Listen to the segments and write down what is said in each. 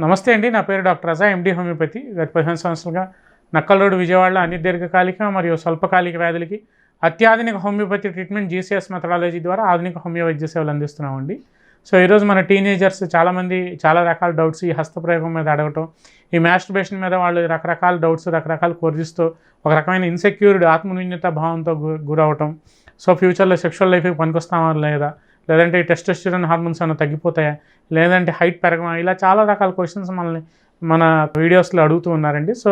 నమస్తే అండి. నా పేరు డాక్టర్ రజా, ఎండి హోమియోపతి. గత 15 సంవత్సరాలుగా నక్కల్ రోడ్ విజయవాడలో అన్ని దీర్ఘకాలిక మరియు స్వల్పకాలిక వ్యాధులకి అత్యాధునిక హోమియోపతి ట్రీట్మెంట్ జీసీఎస్ మెథడాలజీ ద్వారా ఆధునిక హోమియో వైద్య సేవలు అందిస్తున్నామండి. సో ఈరోజు మన టీనేజర్స్ చాలామంది చాలా రకాల డౌట్స్ ఈ హస్తప్రయోగం మీద అడగటం, ఈ మాస్టర్బేషన్ మీద వాళ్ళు రకరకాల డౌట్స్, రకరకాల కొర్రీస్తో ఒక రకమైన ఇన్సెక్యూర్డ్ ఆత్మన్యూన్యత భావంతో గురవటం. సో ఫ్యూచర్లో సెక్షువల్ లైఫ్కి పనికొస్తామా లేదా, లేదంటే ఈ టెస్టోస్టెరాన్ హార్మోన్స్ ఏమైనా తగ్గిపోతాయా, లేదంటే హైట్ పెరగమా, ఇలా చాలా రకాల క్వశ్చన్స్ మన వీడియోస్లో అడుగుతూ ఉన్నారండి. సో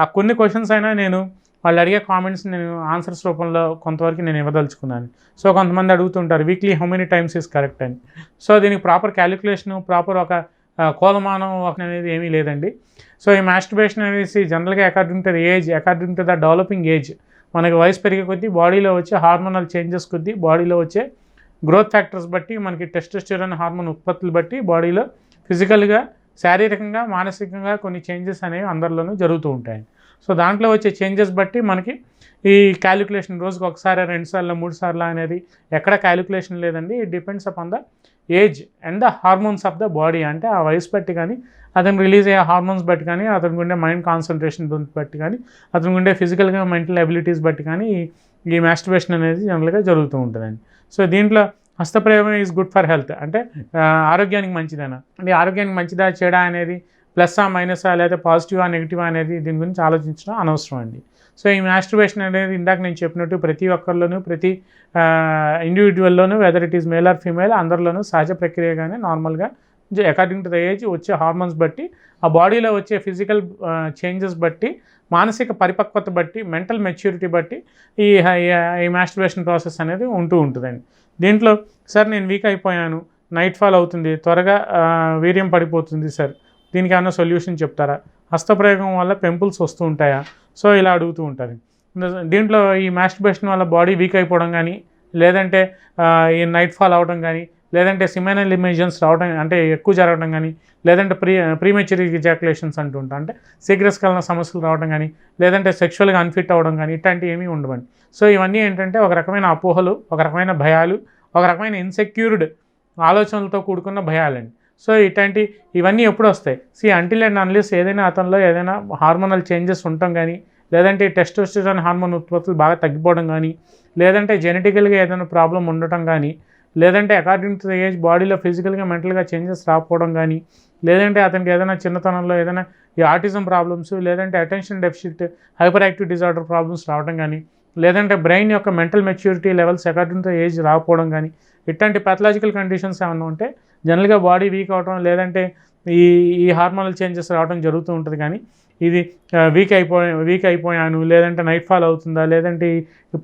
ఆ కొన్ని క్వశ్చన్స్ అయినా నేను వాళ్ళు అడిగే కామెంట్స్ నేను ఆన్సర్స్ రూపంలో కొంతవరకు నేను ఇవ్వదలుచుకున్నాను. సో కొంతమంది అడుగుతుంటారు weekly how many times is correct అని. సో దీనికి ప్రాపర్ క్యాలిక్యులేషను, ప్రాపర్ ఒక కోలమానం అనేది ఏమీ లేదండి. సో ఈ మాస్టర్బేషన్ అనేసి జనరల్గా according to the age, according to the developing age, మనకి వయసు పెరిగే కొద్దీ బాడీలో వచ్చే హార్మోనల్ చేంజెస్ కొద్దీ, బాడీలో వచ్చే గ్రోత్ ఫ్యాక్టర్స్ బట్టి, మనకి టెస్టోస్టెరాన్ హార్మోన్ ఉత్పత్తులు బట్టి బాడీలో ఫిజికల్గా, శారీరకంగా, మానసికంగా కొన్ని చేంజెస్ అనేవి అందరిలోనూ జరుగుతూ ఉంటాయి. సో దాంట్లో వచ్చే చేంజెస్ బట్టి మనకి ఈ క్యాలిక్యులేషన్ రోజుకు ఒకసారి, 2 సార్లు, 3 సార్లు అనేది ఎక్కడ క్యాలిక్యులేషన్ లేదండి. It depends upon the age and the hormones of the body. అంటే ఆ వయసు బట్టి కానీ, అతను రిలీజ్ అయ్యే హార్మోన్స్ బట్టి కానీ, అతనికి ఉండే మైండ్ కాన్సన్ట్రేషన్ బట్టి కానీ, అతనికి ఉండే ఫిజికల్గా మెంటల్ అబిలిటీస్ బట్టి కానీ ఈ మాస్టర్బేషన్ అనేది జనరల్గా జరుగుతూ ఉంటుందండి. సో దీంట్లో హస్తప్రయోగం ఈజ్ గుడ్ ఫర్ హెల్త్, అంటే ఆరోగ్యానికి మంచిదేనా అంటే ఆరోగ్యానికి మంచిదా చెడా అనేది ప్లస్సా మైనసా, లేదా పాజిటివా నెగిటివా అనేది దీని గురించి ఆలోచించడం అనవసరం అండి. సో ఈ మాస్టర్బేషన్ అనేది ఇందాక నేను చెప్పినట్టు ప్రతి ఒక్కరిలోనూ, ప్రతి ఇండివిజువల్లోనూ, whether it is male or female, అందరిలోనూ సహజ ప్రక్రియగానే నార్మల్గా అకార్డింగ్ టు ద ఏజ్ వచ్చే హార్మోన్స్ బట్టి, ఆ బాడీలో వచ్చే ఫిజికల్ చేంజెస్ బట్టి, మానసిక పరిపక్వత బట్టి, మెంటల్ మెచ్యూరిటీ బట్టి ఈ మాస్టర్బేషన్ ప్రాసెస్ అనేది ఉంటూ ఉంటుందండి. దీంట్లో సార్ నేను వీక్ అయిపోయాను, నైట్ ఫాల్ అవుతుంది, త్వరగా వీర్యం పడిపోతుంది సార్, దీనికి ఏమైనా సొల్యూషన్ చెప్తారా, హస్తప్రయోగం వల్ల పింపుల్స్ వస్తూ ఉంటాయా, సో ఇలా అడుగుతూ ఉంటారు. దీంట్లో ఈ మాస్టర్బేషన్ వల్ల బాడీ వీక్ అయిపోవడం కానీ, లేదంటే ఈ నైట్ ఫాల్ అవడం కానీ, లేదంటే సిమెనల్ ఎమిషన్స్ రావడం అంటే ఎక్కువ జరగడం కానీ, లేదంటే ప్రీమెచ్యూర్ ఎజాక్యులేషన్స్ అంటూ ఉంటాం, అంటే శీఘ్రస్ఖలన సమస్యలు రావడం కానీ, లేదంటే సెక్షువల్గా అన్ఫిట్ అవ్వడం కానీ, ఇట్లాంటివి ఏమీ ఉండవండి. సో ఇవన్నీ ఏంటంటే ఒక రకమైన అపోహలు, ఒక రకమైన భయాలు, ఒక రకమైన ఇన్సెక్యూర్డ్ ఆలోచనలతో కూడుకున్న భయాలండి. సో ఇవన్నీ ఎప్పుడు వస్తాయి? అంటిల్ అండ్ అన్లెస్ ఏదైనా అతనిలో ఏదైనా హార్మోనల్ చేంజెస్ ఉండటం కానీ, లేదంటే టెస్టోస్టెరాన్ హార్మోన్ ఉత్పత్తులు బాగా తగ్గిపోవడం కానీ, లేదంటే జెనెటికల్గా ఏదైనా ప్రాబ్లం ఉండటం కానీ, లేదంటే అకార్డింగ్ టు ద ఏజ్ బాడీలో ఫిజికల్గా, మెంటల్గా చేంజెస్ రాకపోవడం కానీ, లేదంటే అతనికి ఏదైనా చిన్నతనంలో ఏదైనా ఈ ఆటిజం ప్రాబ్లమ్స్, లేదంటే attention deficit hyper active disorder problems రావడం కానీ, లేదంటే బ్రెయిన్ యొక్క mental maturity levels according to age రాకపోవడం కానీ, ఇట్లాంటి పాథలాజికల్ కండిషన్స్ ఏమన్నా ఉంటే జనరల్గా బాడీ వీక్ అవడం, లేదంటే ఈ హార్మోనల్ చేంజెస్ రావడం జరుగుతూ ఉంటుంది. కానీ ఇది వీక్ అయిపోయాను, లేదంటే నైట్ ఫాల్ అవుతుందా, లేదంటే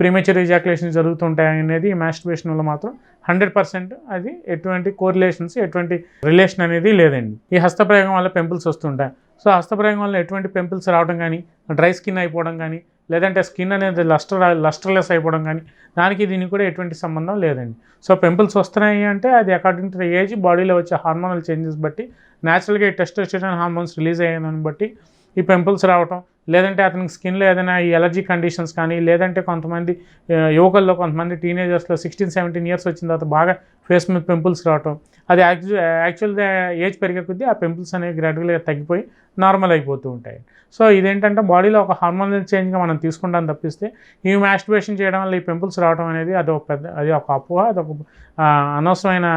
ప్రీమెచ్యూర్ ఎజాక్యులేషన్ జరుగుతుంటాయి అనేది ఈ మాస్టర్బేషన్ వల్ల మాత్రం 100% అది ఎటువంటి కోరిలేషన్స్, ఎటువంటి రిలేషన్ అనేది లేదండి. ఈ హస్తప్రయోగం వల్ల పింపుల్స్ వస్తుంటాయి. సో హస్తప్రయోగం వల్ల ఎటువంటి పింపుల్స్ రావడం కానీ, డ్రై స్కిన్ అయిపోవడం కానీ, లేదంటే స్కిన్ అనేది లస్టర్లెస్ అయిపోవడం కానీ, దీనికి కూడా ఎటువంటి సంబంధం లేదండి. సో పింపుల్స్ వస్తున్నాయి అంటే అది అకార్డింగ్ టు ద ఏజ్, బాడీలో వచ్చే హార్మోనల్ చేంజెస్ బట్టి, న్యాచురల్గా ఈ టెస్టోస్టెరాన్ హార్మోన్స్ రిలీజ్ అయ్యేదాన్ని బట్టి ఈ పింపుల్స్ రావటం, లేదంటే అతనికి స్కిన్లో ఏదైనా ఈ ఎలర్జీ కండిషన్స్ కానీ, లేదంటే కొంతమంది యువకుల్లో, కొంతమంది టీనేజర్స్లో 16-17 ఇయర్స్ వచ్చిన తర్వాత బాగా ఫేస్ మీద పింపుల్స్ రావటం, అది యాక్చువల్గా ఏజ్ పెరిగే కొద్దీ ఆ పింపుల్స్ అనేవి గ్రాడ్యువల్గా తగ్గిపోయి నార్మల్ అయిపోతూ ఉంటాయి. సో ఇదేంటంటే బాడీలో ఒక హార్మోనల్ చేంజ్గా మనం తీసుకుంటాం తప్పిస్తే ఈ మాస్టర్బేషన్ చేయడం వల్ల ఈ పింపుల్స్ రావడం అనేది అది ఒక అపోహ, అదొక అనవసరమైన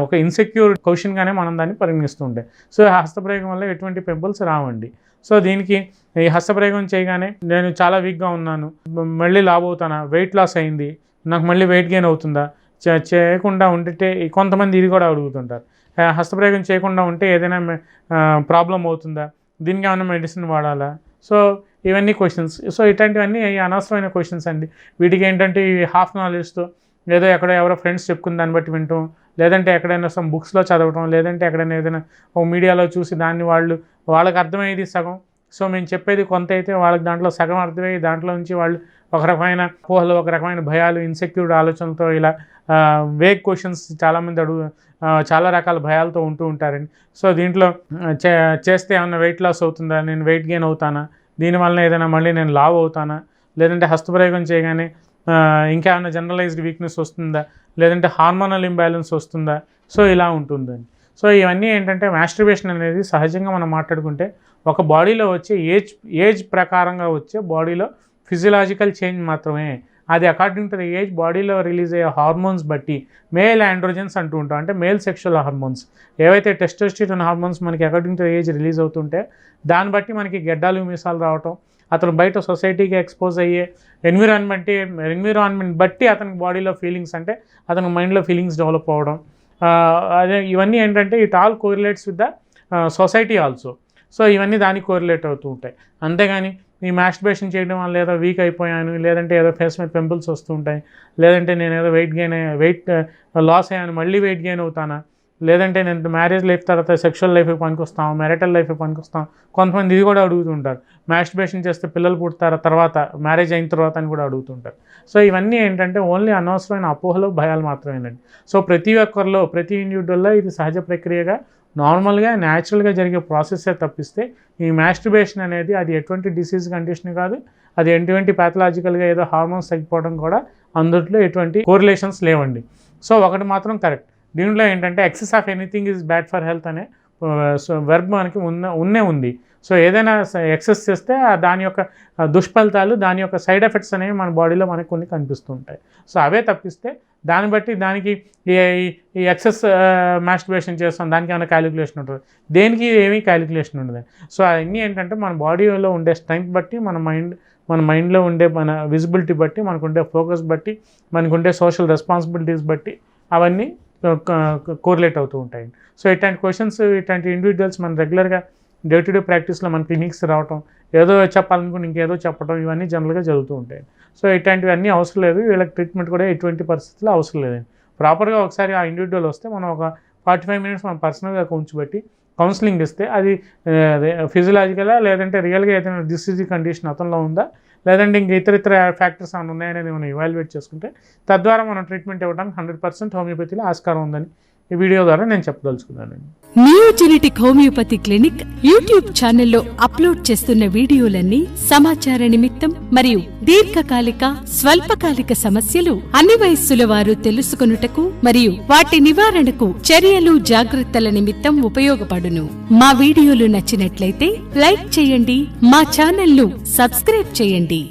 ఒక ఇన్సెక్యూర్ క్వశ్చన్గానే మనం దాన్ని పరిగణిస్తూ ఉంటాం. సో హస్తప్రయోగం వల్ల ఎటువంటి పింపుల్స్ రావండి. సో దీనికి ఈ హస్తప్రయోగం చేయగానే నేను చాలా వీక్గా ఉన్నాను, మళ్ళీ లావ్ అవుతానా, వెయిట్ లాస్ అయింది, నాకు మళ్ళీ వెయిట్ గెయిన్ అవుతుందా, చేయకుండా ఉంటే కొంతమంది ఇది కూడా అడుగుతుంటారు, హస్తప్రయోగం చేయకుండా ఉంటే ఏదైనా ప్రాబ్లం అవుతుందా, దీనికి ఏమైనా మెడిసిన్ వాడాలా. సో ఇవన్నీ క్వశ్చన్స్. సో ఇట్లాంటివన్నీ అనవసరమైన క్వశ్చన్స్ అండి. వీటికి ఏంటంటే ఈ హాఫ్ నాలెడ్జ్తో ఏదో ఎవరో ఫ్రెండ్స్ చెప్పుకుని దాన్ని బట్టి వింటాం, లేదంటే ఎక్కడైనా సమ్ బుక్స్లో చదవటం, లేదంటే ఎక్కడైనా ఏదైనా ఒక మీడియాలో చూసి దాన్ని వాళ్ళకి అర్థమయ్యేది సగం, సో మేము చెప్పేది కొంత అయితే వాళ్ళకి దాంట్లో సగం అర్థమయ్యి దాంట్లో నుంచి వాళ్ళు ఒక రకమైన ఊహలు, ఒక రకమైన భయాలు, ఇన్సెక్యూర్డ్ ఆలోచనలతో ఇలా వేగ్ క్వశ్చన్స్ చాలామంది చాలా రకాల భయాలతో ఉంటూ ఉంటారండి. సో దీంట్లో చేస్తే ఏమన్నా వెయిట్ లాస్ అవుతుందా, నేను వెయిట్ గెయిన్ అవుతానా, దీనివల్ల ఏదైనా మళ్ళీ నేను లావ్ అవుతానా, లేదంటే హస్తప్రయోగం చేయగానే ఇంకా ఏమైనా జనరలైజ్డ్ వీక్నెస్ వస్తుందా, లేదంటే హార్మోనల్ ఇంబ్యాలెన్స్ వస్తుందా, సో ఇలా ఉంటుందండి. సో ఇవన్నీ ఏంటంటే మాస్టర్బేషన్ అనేది సహజంగా మనం మాట్లాడుకుంటే ఒక బాడీలో వచ్చే ఏజ్ ప్రకారంగా వచ్చే బాడీలో ఫిజియలాజికల్ చేంజ్ మాత్రమే. అది అకార్డింగ్ టు ద ఏజ్ బాడీలో రిలీజ్ అయ్యే హార్మోన్స్ బట్టి మేల్ ఆండ్రోజన్స్ అంటూ ఉంటాం, అంటే మేల్ సెక్షువల్ హార్మోన్స్ ఏవైతే టెస్టోస్టెరాన్ హార్మోన్స్ మనకి అకార్డింగ్ టు ఏజ్ రిలీజ్ అవుతుంటే దాన్ని బట్టి మనకి గెడ్డాలు మీసాలు రావటం, అతను బయట సొసైటీకి ఎక్స్పోజ్ అయ్యే ఎన్విరాన్మెంట్ బట్టి అతనికి బాడీలో ఫీలింగ్స్, అంటే అతని మైండ్లో ఫీలింగ్స్ డెవలప్ అవ్వడం, అదే ఇవన్నీ ఏంటంటే it all correlates with the society also. So ఇవన్నీ దానికి కోరిలేట్ అవుతూ ఉంటాయి. అంతేగాని ఈ మాస్టర్బేషన్ చేయడం వల్ల ఏదో వీక్ అయిపోయాను, లేదంటే ఏదో ఫేస్ మీద పింపుల్స్ వస్తూ ఉంటాయి, లేదంటే నేను ఏదో వెయిట్ లాస్ అయ్యాను మళ్ళీ వెయిట్ గెయిన్ అవుతానా, లేదంటే నేను మ్యారేజ్ లైఫ్ తర్వాత సెక్షువల్ లైఫ్కి పనికొస్తాం, మ్యారిటల్ లైఫ్కి పనికొస్తాం. కొంతమంది ఇది కూడా అడుగుతుంటారు, మాస్టర్బేషన్ చేస్తే పిల్లలు పుడతారా తర్వాత మ్యారేజ్ అయిన తర్వాత అని కూడా అడుగుతుంటారు. సో ఇవన్నీ ఏంటంటే ఓన్లీ అనవసరమైన అపోహలు భయాలు మాత్రమేనండి. సో ప్రతి ఒక్కరిలో ప్రతి ఇండివిజువల్లో ఇది సహజ ప్రక్రియగా నార్మల్గా న్యాచురల్గా జరిగే ప్రాసెస్సే తప్పిస్తే ఈ మాస్టర్బేషన్ అనేది అది ఎటువంటి డిసీజ్ కండిషన్ కాదు, అది ఎటువంటి ప్యాథలాజికల్గా ఏదో హార్మోన్స్ తగ్గిపోవడం కూడా అందులో ఎటువంటి కోరిలేషన్స్ లేవండి. సో ఒకటి మాత్రం కరెక్ట్, దీంట్లో ఏంటంటే excess of anything is bad for health అనే వెర్బ్ మనకి ఉంది. సో ఏదైనా ఎక్సెస్ చేస్తే దాని యొక్క దుష్ఫలితాలు, దాని యొక్క సైడ్ ఎఫెక్ట్స్ అనేవి మన బాడీలో మనకు కొన్ని కనిపిస్తూ ఉంటాయి. సో అవే తప్పిస్తే దాన్ని బట్టి దానికి ఈ ఎక్సెస్ మాస్టర్బేషన్ చేస్తాం దానికి ఏమైనా క్యాలిక్యులేషన్ ఉంటుంది, దేనికి ఏమీ క్యాలిక్యులేషన్ ఉండదు. సో అవన్నీ ఏంటంటే మన బాడీలో ఉండే స్ట్రెంగ్త్ బట్టి, మన మైండ్లో ఉండే మన విజిబిలిటీ బట్టి, మనకుండే ఫోకస్ బట్టి, మనకుండే సోషల్ రెస్పాన్సిబిలిటీస్ బట్టి అవన్నీ కోరిలేట్ అవుతూ ఉంటాయి. సో ఇట్లాంటి క్వశ్చన్స్, ఇట్లాంటి ఇండివిజువల్స్ మన రెగ్యులర్గా డే టు డే ప్రాక్టీస్లో మన క్లినిక్స్ రావటం, ఏదో చెప్పాలనుకుని ఇంకేదో చెప్పడం, ఇవన్నీ జనరల్గా జరుగుతూ ఉంటాయి. సో ఇట్లాంటివన్నీ అవసరం లేదు, వీళ్ళకి ట్రీట్మెంట్ కూడా ఎటువంటి పరిస్థితుల్లో అవసరం లేదండి. ప్రాపర్గా ఒకసారి ఆ ఇండివిజువల్ వస్తే మనం ఒక 45 minutes మనం పర్సనల్గా కూర్చోబెట్టి కౌన్సిలింగ్ ఇస్తే అది ఫిజియలాజికలా లేదంటే రియల్గా ఏదైనా డిసీజ్ కండిషన్ అతనిలో ఉందా, లేదంటే ఇంక ఇతర ఫ్యాక్టర్స్ ఏమైనా ఉన్నాయనేది మనం ఇవాల్యుయేట్ చేసుకుంటే తద్వారా మనం ట్రీట్మెంట్ ఇవ్వడానికి 100% హోమియోపతిలో ఆస్కారం ఉందని ఈ వీడియో ద్వారా నేను చెప్పదలుచుకున్నానండి. నియోజెనెటిక్ హోమియోపతి క్లినిక్ యూట్యూబ్ ఛానల్లో అప్లోడ్ చేస్తున్న వీడియోలన్నీ సమాచార నిమిత్తం మరియు దీర్ఘకాలిక స్వల్పకాలిక సమస్యలు అన్ని వయస్సుల వారు తెలుసుకొనుటకు మరియు వాటి నివారణకు చర్యలు జాగ్రత్తల నిమిత్తం ఉపయోగపడును. మా వీడియోలు నచ్చినట్లయితే లైక్ చేయండి, మా ఛానల్ ను సబ్స్క్రైబ్ చేయండి.